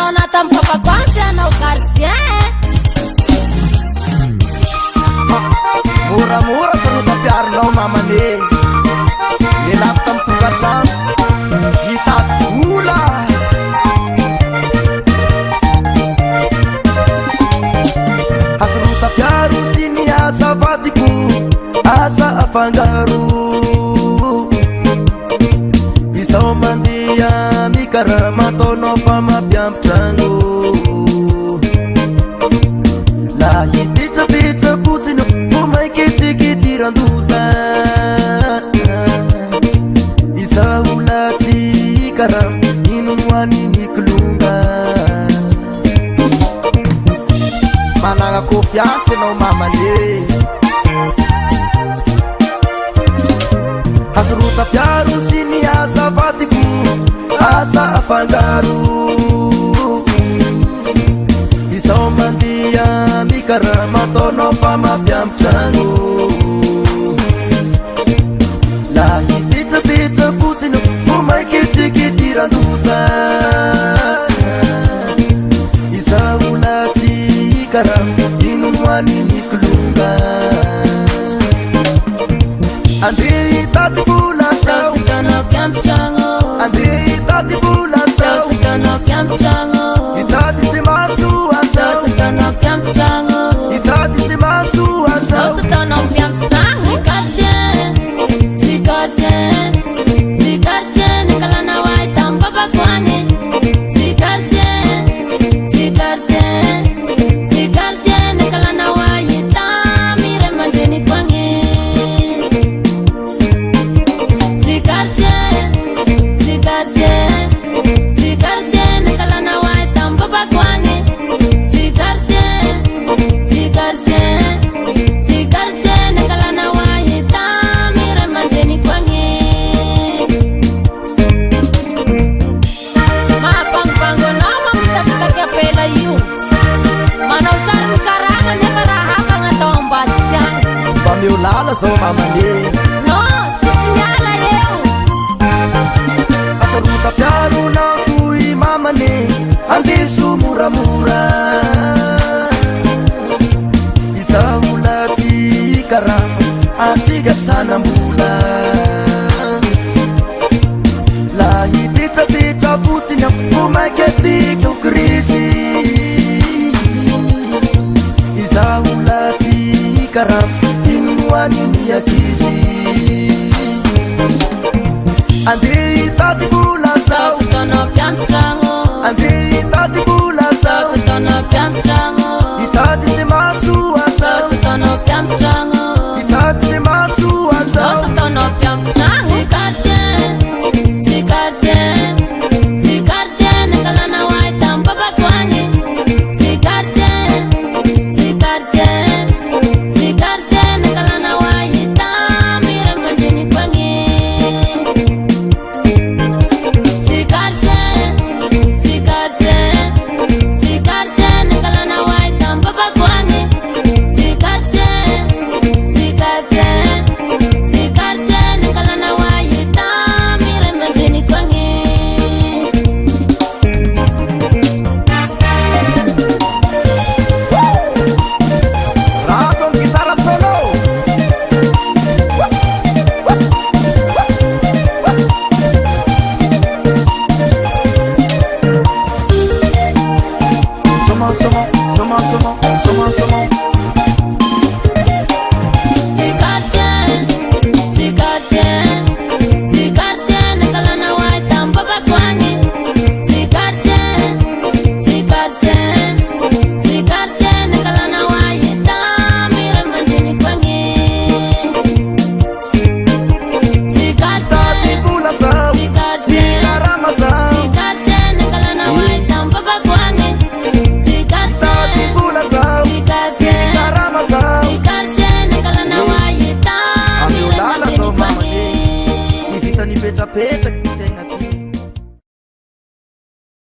Nona tampa pakwanja na ukartia Mura-mura seru tapi arlo mama nih Nilaptam sukacam Hitat gula Hasru tapi haru sini asa fatiku Asa afangaru Bisa mandia mikara matono fama biam trangu Lahi pita pusino Fumai kiti randuza Isa ulati karam Inunwani niklunga Mananga confiança no mamane Hasruta piaru sini asa fatiku Asa afangaru Bisa mandia mikara matono fama biam changu Lahi pita pusino Fumai kiti randuza Isa ulati karam Inunwani niklunga Andi tati bula shau Sasitano piampichango Andi tati bula shau Sasitano piampichango Itati se masu asau Sasitano piampichango Itati se masu asau Sasitano piampichango Sikarse Nikalana wai tamba bakwange Sikarse Nikalana wai tamire manjeni kwange Sikarse Nikalana wai tamba bakwange Sikarse Nikalana wai tamire manjeni kwange Mapang-panggo nama kita kaya pela yu Mana usar mukarama ne karaha nga tomba tiang Pamiulala so mamane No, sisinyala eu Hasruta piaru na kui mamane Andi su mura-mura Isa ulati karam Asigat sana mula Lahi pita pusina Fumai keti kukrisi Isa ulati karam Inwani niyakisi Andi tati bula sau Sasitono piampichango Andi tati bula sau Sasitono piampichango